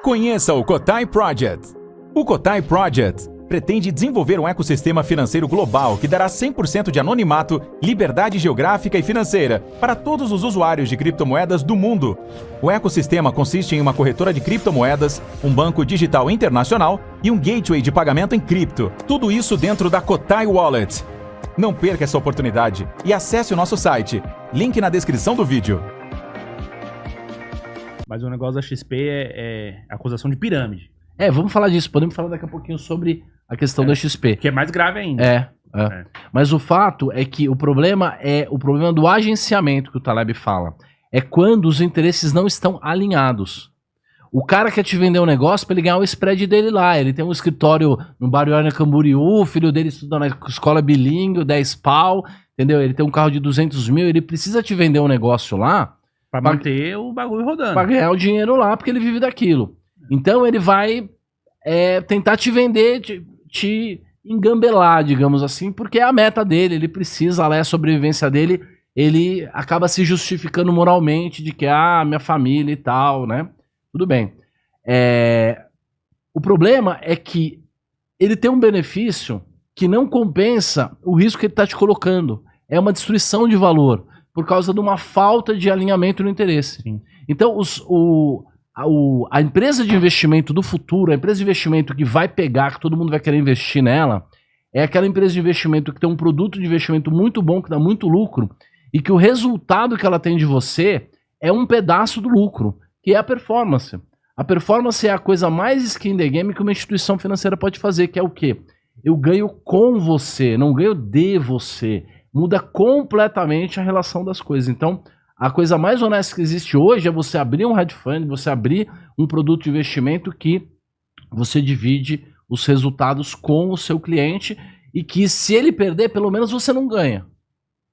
Conheça o Cotai Project. O Cotai Project pretende desenvolver um ecossistema financeiro global que dará 100% de anonimato, liberdade geográfica e financeira para todos os usuários de criptomoedas do mundo. O ecossistema consiste em uma corretora de criptomoedas, um banco digital internacional e um gateway de pagamento em cripto. Tudo isso dentro da Cotai Wallet. Não perca essa oportunidade e acesse o nosso site. Link na descrição do vídeo. Mas o negócio da XP é acusação de pirâmide. Vamos falar disso. Podemos falar daqui a pouquinho sobre a questão da XP. Que é mais grave ainda. Mas o fato é que o problema é o problema do agenciamento que o Taleb fala. É quando os interesses não estão alinhados. O cara quer te vender um negócio para ele ganhar o spread dele lá. Ele tem um escritório no Barueri Camboriú, o filho dele estuda na escola bilíngue, 10 pau, entendeu? Ele tem um carro de 200 mil, ele precisa te vender um negócio lá Pra manter o bagulho rodando. Pra ganhar o dinheiro lá, porque ele vive daquilo. Então ele vai tentar te vender, te engambelar, digamos assim, porque é a meta dele, ele precisa lá, é a sobrevivência dele, ele acaba se justificando moralmente de que, minha família e tal, né? Tudo bem. O problema é que ele tem um benefício que não compensa o risco que ele está te colocando. É uma destruição de valor, por causa de uma falta de alinhamento no interesse. Sim. Então, a empresa de investimento do futuro, a empresa de investimento que vai pegar, que todo mundo vai querer investir nela, é aquela empresa de investimento que tem um produto de investimento muito bom, que dá muito lucro, e que o resultado que ela tem de você é um pedaço do lucro, que é a performance. A performance é a coisa mais skin the game que uma instituição financeira pode fazer, que é o quê? Eu ganho com você, não ganho de você. Muda completamente a relação das coisas. Então, a coisa mais honesta que existe hoje é você abrir um hedge fund, você abrir um produto de investimento que você divide os resultados com o seu cliente e que se ele perder, pelo menos você não ganha.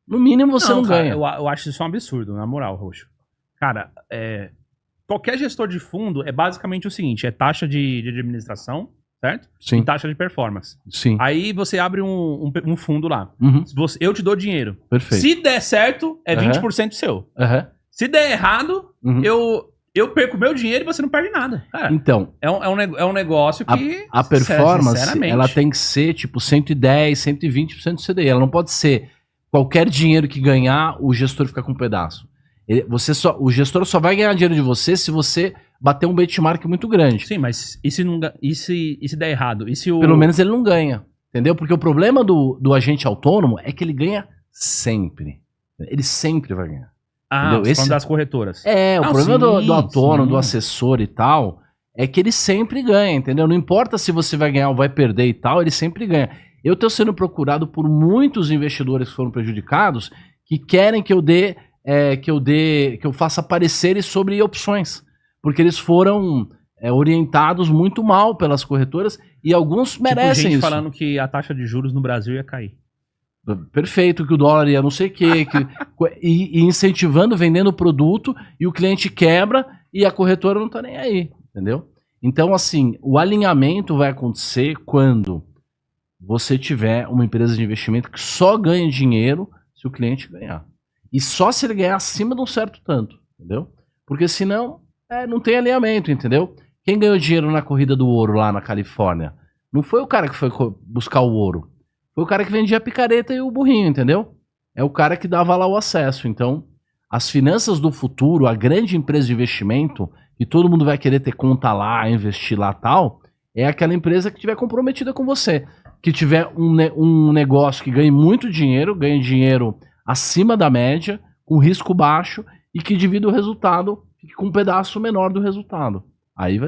No mínimo você não ganha. Eu acho isso um absurdo, na moral, Roxo. Cara, qualquer gestor de fundo é basicamente o seguinte, é taxa de administração, certo? Sim. E taxa de performance. Sim. Aí você abre um fundo lá. Uhum. Eu te dou dinheiro. Perfeito. Se der certo, é 20% seu. Se der errado, eu perco meu dinheiro e você não perde nada. Então, é um negócio que... A performance, ela tem que ser tipo 110, 120% do CDI. Ela não pode ser qualquer dinheiro que ganhar, o gestor fica com um pedaço. O gestor só vai ganhar dinheiro de você se você bater um benchmark muito grande. Sim, mas e se der errado? Pelo menos ele não ganha, entendeu? Porque o problema do agente autônomo é que ele ganha sempre. Ele sempre vai ganhar. Falando das corretoras. O problema do autônomo, do assessor e tal, é que ele sempre ganha, entendeu? Não importa se você vai ganhar ou vai perder e tal, ele sempre ganha. Eu estou sendo procurado por muitos investidores que foram prejudicados que querem que eu faça pareceres sobre opções. Porque eles foram orientados muito mal pelas corretoras e alguns merecem gente isso. Falando que a taxa de juros no Brasil ia cair. Perfeito, que o dólar ia não sei o quê. E incentivando, vendendo produto e o cliente quebra e a corretora não tá nem aí, entendeu? Então, assim, o alinhamento vai acontecer quando você tiver uma empresa de investimento que só ganha dinheiro se o cliente ganhar. E só se ele ganhar acima de um certo tanto, entendeu? Porque senão... não tem alinhamento, entendeu? Quem ganhou dinheiro na corrida do ouro lá na Califórnia não foi o cara que foi buscar o ouro. Foi o cara que vendia a picareta e o burrinho, entendeu? É o cara que dava lá o acesso. Então, as finanças do futuro, a grande empresa de investimento, que todo mundo vai querer ter conta lá, investir lá e tal, é aquela empresa que estiver comprometida com você. Que tiver um negócio que ganhe muito dinheiro, ganhe dinheiro acima da média, com risco baixo e que divida o resultado com um pedaço menor do resultado. Aí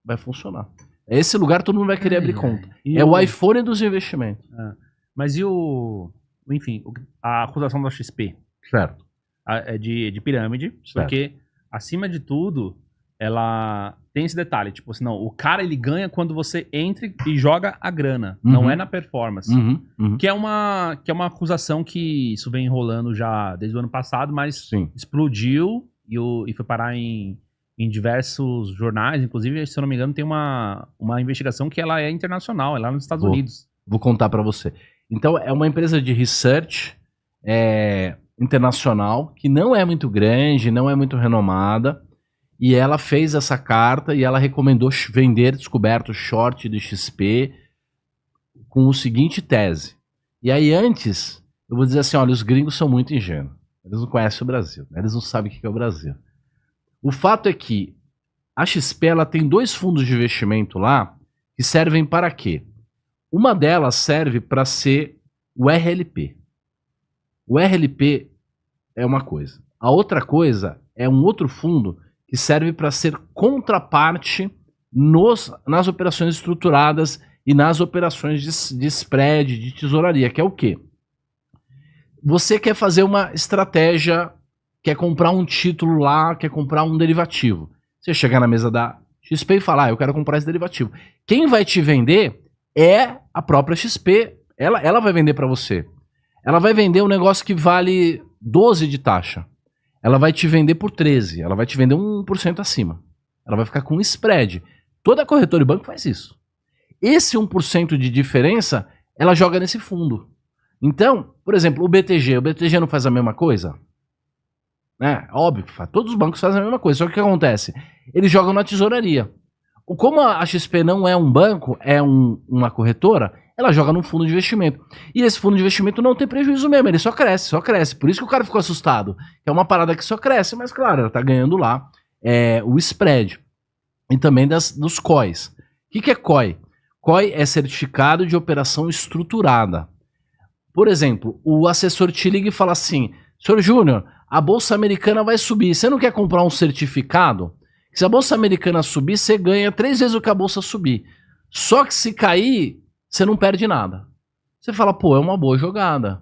vai funcionar. Esse lugar todo mundo vai querer abrir conta. O iPhone dos investimentos. Mas enfim, a acusação da XP. Certo. É de pirâmide, certo. Porque, acima de tudo, ela tem esse detalhe. Tipo assim, não, o cara ele ganha quando você entra e joga a grana. Não é na performance. Que é uma acusação que isso vem enrolando já desde o ano passado, mas explodiu e foi parar em diversos jornais, inclusive, se eu não me engano, tem uma investigação que ela é internacional, é lá nos Estados Unidos. Vou contar para você. Então, é uma empresa de research internacional, que não é muito grande, não é muito renomada, E ela fez essa carta e ela recomendou vender descoberto short de XP com o seguinte tese. E aí antes, eu vou dizer assim, olha, os gringos são muito ingênuos. Eles não conhecem o Brasil, né? Eles não sabem o que é o Brasil. O fato é que a XP ela tem 2 fundos de investimento lá que servem para quê? Uma delas serve para ser o RLP. O RLP é uma coisa. A outra coisa é um outro fundo que serve para ser contraparte nas operações estruturadas e nas operações de spread, de tesouraria, que é o quê? Você quer fazer uma estratégia, quer comprar um título lá, quer comprar um derivativo. Você chega na mesa da XP e fala, eu quero comprar esse derivativo. Quem vai te vender é a própria XP. Ela vai vender para você. Ela vai vender um negócio que vale 12 de taxa. Ela vai te vender por 13. Ela vai te vender 1% acima. Ela vai ficar com um spread. Toda corretora e banco faz isso. Esse 1% de diferença, ela joga nesse fundo. Então, por exemplo, o BTG não faz a mesma coisa? Óbvio que faz. Todos os bancos fazem a mesma coisa. Só que o que acontece? Eles jogam na tesouraria. Como a XP não é um banco, é uma corretora, ela joga num fundo de investimento. E esse fundo de investimento não tem prejuízo mesmo, ele só cresce, só cresce. Por isso que o cara ficou assustado. É uma parada que só cresce, mas claro, ela tá ganhando lá o spread. E também dos COIs. O que é COI? COI é certificado de operação estruturada. Por exemplo, o assessor te liga e fala assim, senhor Júnior, a Bolsa Americana vai subir, você não quer comprar um certificado? Se a Bolsa Americana subir, você ganha 3 vezes o que a Bolsa subir. Só que se cair, você não perde nada. Você fala, pô, é uma boa jogada.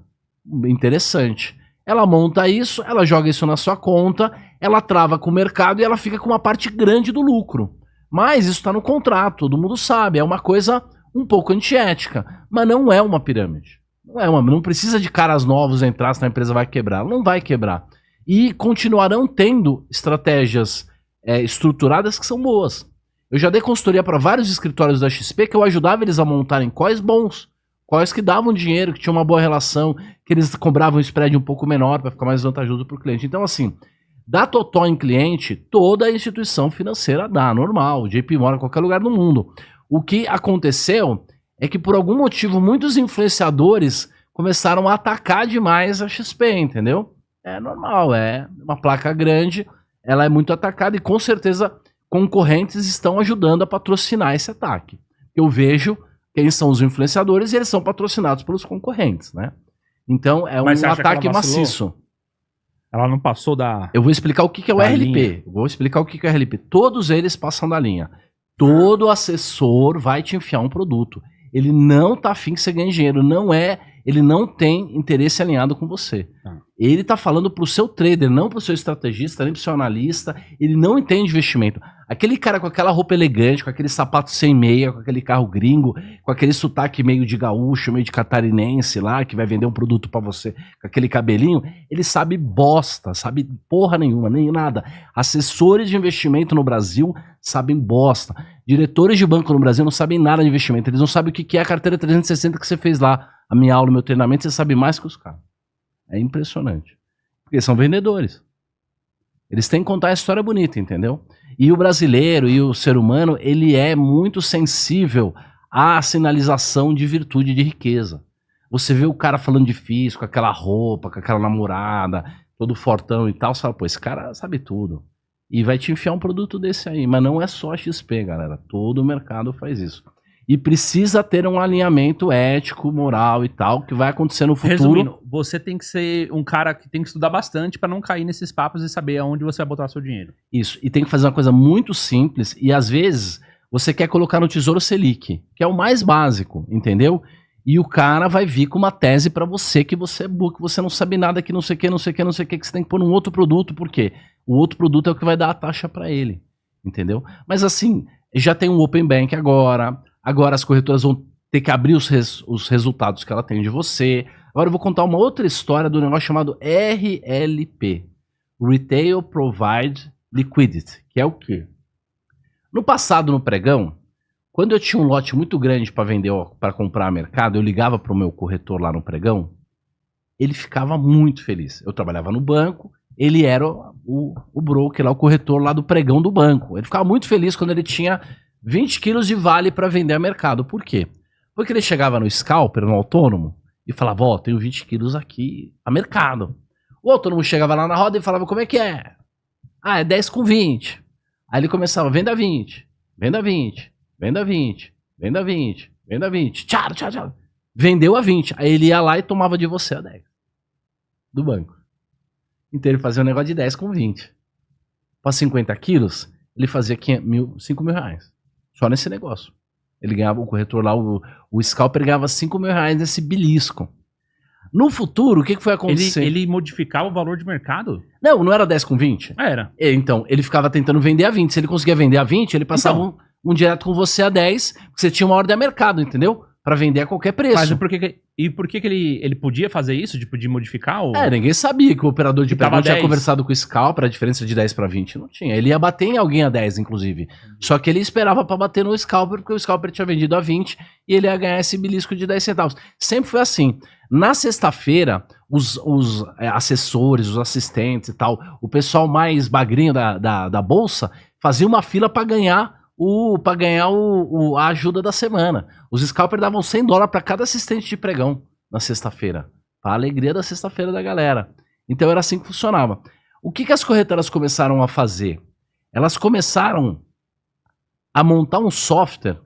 Interessante. Ela monta isso, ela joga isso na sua conta, ela trava com o mercado e ela fica com uma parte grande do lucro. Mas isso está no contrato, todo mundo sabe. É uma coisa um pouco antiética. Mas não é uma pirâmide. Não precisa de caras novos entrar, senão a empresa vai quebrar. Ela não vai quebrar. E continuarão tendo estratégias estruturadas que são boas. Eu já dei consultoria para vários escritórios da XP que eu ajudava eles a montarem COIs bons, COIs que davam dinheiro, que tinham uma boa relação, que eles cobravam um spread um pouco menor para ficar mais vantajoso para o cliente. Então, assim, dá totó em cliente, toda a instituição financeira dá, normal, JP Morgan, qualquer lugar do mundo. O que aconteceu é que, por algum motivo, muitos influenciadores começaram a atacar demais a XP, entendeu? É normal, é uma placa grande, ela é muito atacada e com certeza concorrentes estão ajudando a patrocinar esse ataque. Eu vejo quem são os influenciadores e eles são patrocinados pelos concorrentes, né? Então é um ataque maciço. Ela não passou da... Eu vou explicar o que é o RLP. Vou explicar o que é o RLP. Todos eles passam da linha. Todo assessor vai te enfiar um produto. Ele não tá afim que você ganhe dinheiro. Ele não tem interesse alinhado com você. Ele tá falando pro seu trader, não pro seu estrategista, nem pro seu analista. Ele não entende investimento. Aquele cara com aquela roupa elegante, com aquele sapato sem meia, com aquele carro gringo, com aquele sotaque meio de gaúcho, meio de catarinense lá, que vai vender um produto pra você, com aquele cabelinho, ele sabe bosta, sabe porra nenhuma, nem nada. Assessores de investimento no Brasil sabem bosta. Diretores de banco no Brasil não sabem nada de investimento. Eles não sabem o que é a carteira 360 que você fez lá. A minha aula, o meu treinamento, você sabe mais que os caras. É impressionante. Porque são vendedores. Eles têm que contar a história bonita, entendeu? E o brasileiro e o ser humano, ele é muito sensível à sinalização de virtude e de riqueza. Você vê o cara falando difícil, com aquela roupa, com aquela namorada, todo fortão e tal, você fala, pô, esse cara sabe tudo. E vai te enfiar um produto desse aí. Mas não é só a XP, galera. Todo o mercado faz isso. E precisa ter um alinhamento ético, moral e tal, que vai acontecer no futuro. Resumindo, você tem que ser um cara que tem que estudar bastante para não cair nesses papos e saber aonde você vai botar seu dinheiro. Isso, e tem que fazer uma coisa muito simples e às vezes você quer colocar no Tesouro Selic, que é o mais básico, entendeu? E o cara vai vir com uma tese para você que você é burro, que você não sabe nada, que não sei o que, que você tem que pôr num outro produto, por quê? O outro produto é o que vai dar a taxa para ele, entendeu? Mas assim, já tem um Open Bank agora as corretoras vão ter que abrir os resultados que ela tem de você. Agora eu vou contar uma outra história do negócio chamado RLP. Retail Provide Liquidity, que é o quê? No passado, no pregão, quando eu tinha um lote muito grande para vender, para comprar no mercado, eu ligava para o meu corretor lá no pregão, ele ficava muito feliz. Eu trabalhava no banco, ele era o broker lá, o corretor lá do pregão do banco. Ele ficava muito feliz quando ele tinha 20 quilos de vale para vender a mercado. Por quê? Porque ele chegava no scalper, no autônomo, e falava, ó, tenho 20 quilos aqui a mercado. O autônomo chegava lá na roda e falava, como é que é? Ah, é 10 com 20. Aí ele começava, venda 20, venda 20, venda 20, venda 20, venda 20. Tchau, tchau, tchau. Vendeu a 20. Aí ele ia lá e tomava de você a 10. Do banco. Então ele fazia um negócio de 10 com 20. Para 50 quilos, ele fazia 5 mil reais. Só nesse negócio. Ele ganhava, o corretor lá, o scalper ganhava 5 mil reais nesse belisco. No futuro, o que foi acontecer? Ele modificava o valor de mercado? Não era 10 com 20? Era. Então, ele ficava tentando vender a 20. Se ele conseguia vender a 20, ele passava Então. um direto com você a 10, porque você tinha uma ordem a mercado, entendeu? Pra vender a qualquer preço. Mas por que ele podia fazer isso? Tipo, de modificar? Ou... Ninguém sabia que o operador de pregão tinha 10. conversado com o scalper, a diferença de 10 para 20 não tinha. Ele ia bater em alguém a 10, inclusive. Só que ele esperava para bater no scalper, porque o scalper tinha vendido a 20 e ele ia ganhar esse belisco de 10 centavos. Sempre foi assim. Na sexta-feira, os assessores, os assistentes e tal, o pessoal mais bagrinho da bolsa, fazia uma fila para ganhar a ajuda da semana. Os scalpers davam $100 para cada assistente de pregão na sexta-feira. Para a alegria da sexta-feira da galera. Então era assim que funcionava. O que as corretoras começaram a fazer? Elas começaram a montar um software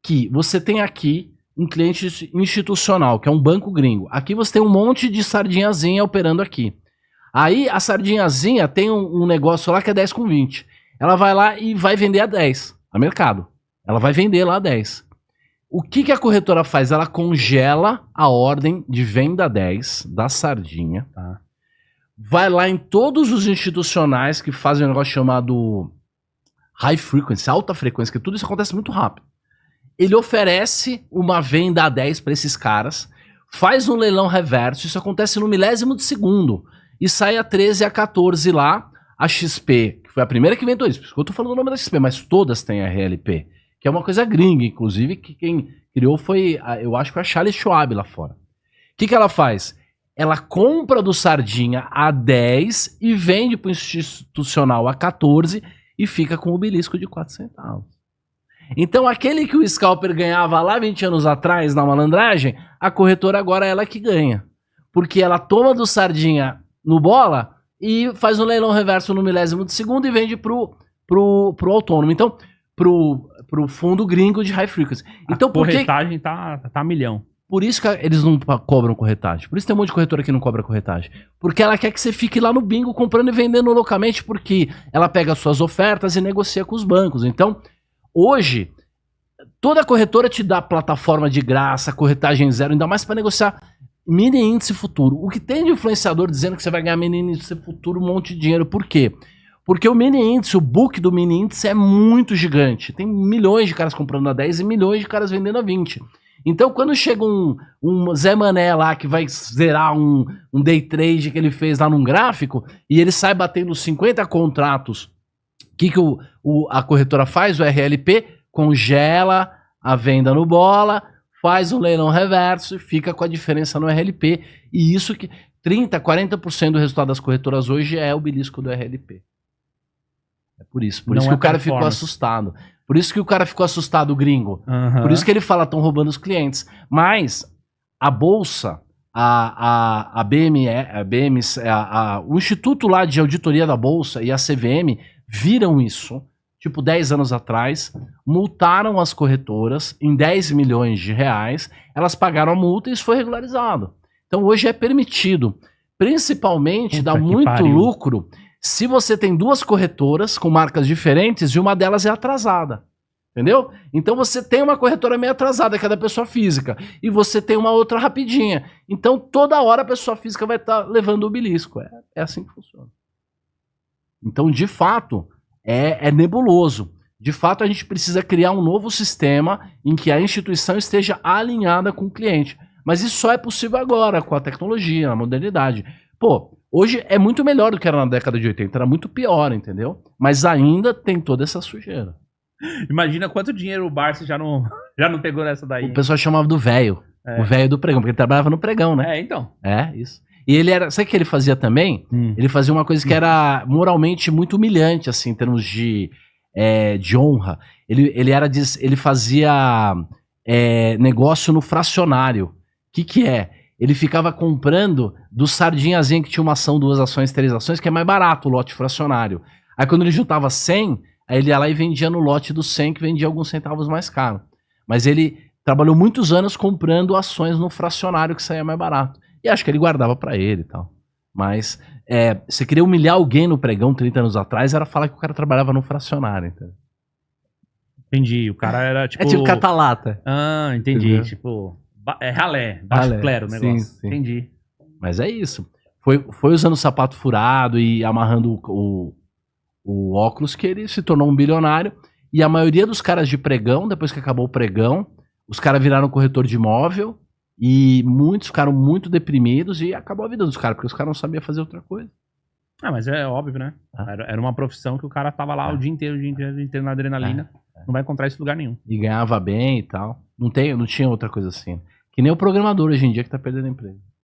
que você tem aqui um cliente institucional, que é um banco gringo. Aqui você tem um monte de sardinhazinha operando aqui. Aí a sardinhazinha tem um negócio lá que é 10 com 20. Ela vai lá e vai vender a 10. A mercado. Ela vai vender lá a 10. O que a corretora faz? Ela congela a ordem de venda 10 da sardinha. Tá? Vai lá em todos os institucionais que fazem um negócio chamado high frequency, alta frequência, que tudo isso acontece muito rápido. Ele oferece uma venda a 10 para esses caras, faz um leilão reverso, isso acontece no milésimo de segundo, e sai a 13 e a 14 lá, a XP, que foi a primeira que inventou isso. Por isso que eu tô falando o nome da XP, mas todas têm a RLP, que é uma coisa gringa, inclusive, que quem criou foi, eu acho que foi a Charles Schwab lá fora. O que ela faz? Ela compra do Sardinha a 10 e vende pro institucional a 14 e fica com o belisco de 4 centavos. Então aquele que o scalper ganhava lá 20 anos atrás na malandragem, a corretora agora é ela que ganha. Porque ela toma do Sardinha no bola e faz um leilão reverso no milésimo de segundo e vende pro autônomo. Então, pro fundo gringo de high frequency. Então, a corretagem tá a milhão. Por isso que eles não cobram corretagem. Por isso tem um monte de corretora que não cobra corretagem. Porque ela quer que você fique lá no bingo comprando e vendendo loucamente, porque ela pega as suas ofertas e negocia com os bancos. Então, hoje, toda corretora te dá plataforma de graça, corretagem zero, ainda mais para negociar mini índice futuro. O que tem de influenciador dizendo que você vai ganhar mini índice futuro um monte de dinheiro. Por quê? Porque o mini índice, o book do mini índice é muito gigante. Tem milhões de caras comprando a 10 e milhões de caras vendendo a 20. Então, quando chega um Zé Mané lá que vai zerar um day trade que ele fez lá num gráfico e ele sai batendo 50 contratos, o que a corretora faz? O RLP congela a venda no bola, faz um leilão reverso e fica com a diferença no RLP. E isso que 30%, 40% do resultado das corretoras hoje é o belisco do RLP. É por isso que o cara ficou assustado. Por isso que o cara ficou assustado, o gringo. Uhum. Por isso que ele fala, estão roubando os clientes. Mas a Bolsa, a BMS, o Instituto lá de Auditoria da Bolsa e a CVM viram isso, tipo 10 anos atrás, multaram as corretoras em 10 milhões de reais, elas pagaram a multa e isso foi regularizado. Então hoje é permitido. Principalmente dá muito lucro se você tem duas corretoras com marcas diferentes e uma delas é atrasada. Entendeu? Então você tem uma corretora meio atrasada, que é da pessoa física, e você tem uma outra rapidinha. Então toda hora a pessoa física vai estar levando o belisco. É assim que funciona. Então, de fato, é nebuloso. De fato, a gente precisa criar um novo sistema em que a instituição esteja alinhada com o cliente. Mas isso só é possível agora, com a tecnologia, a modernidade. Pô, hoje é muito melhor do que era na década de 80, era muito pior, entendeu? Mas ainda tem toda essa sujeira. Imagina quanto dinheiro o Barça já não pegou nessa daí. O pessoal chamava do velho, o velho do pregão, porque ele trabalhava no pregão, né? Então. É, isso. E ele era... Sabe o que ele fazia também? Ele fazia uma coisa que era moralmente muito humilhante, assim, em termos de honra. Ele fazia negócio no fracionário. O que é? Ele ficava comprando do Sardinhazinha, que tinha uma ação, 2 ações, 3 ações, que é mais barato o lote fracionário. Aí quando ele juntava 100, aí ele ia lá e vendia no lote do 100, que vendia alguns centavos mais caro. Mas ele trabalhou muitos anos comprando ações no fracionário, que saía mais barato. E acho que ele guardava pra ele e tal. Mas você queria humilhar alguém no pregão 30 anos atrás, era falar que o cara trabalhava no fracionário. Entendeu? Entendi. O cara era tipo... É tipo catalata. Ah, entendi. Entendeu? Tipo... ralé. Baixo clero o negócio. Sim. Entendi. Mas é isso. Foi usando o sapato furado e amarrando o óculos que ele se tornou um bilionário. E a maioria dos caras de pregão, depois que acabou o pregão, os caras viraram corretor de imóvel e muitos ficaram muito deprimidos e acabou a vida dos caras, porque os caras não sabiam fazer outra coisa. Ah, mas é óbvio, né? Era uma profissão que o cara tava lá o dia inteiro na adrenalina. Não vai encontrar isso em lugar nenhum. E ganhava bem e tal. Não tinha outra coisa assim. Que nem o programador hoje em dia que tá perdendo emprego.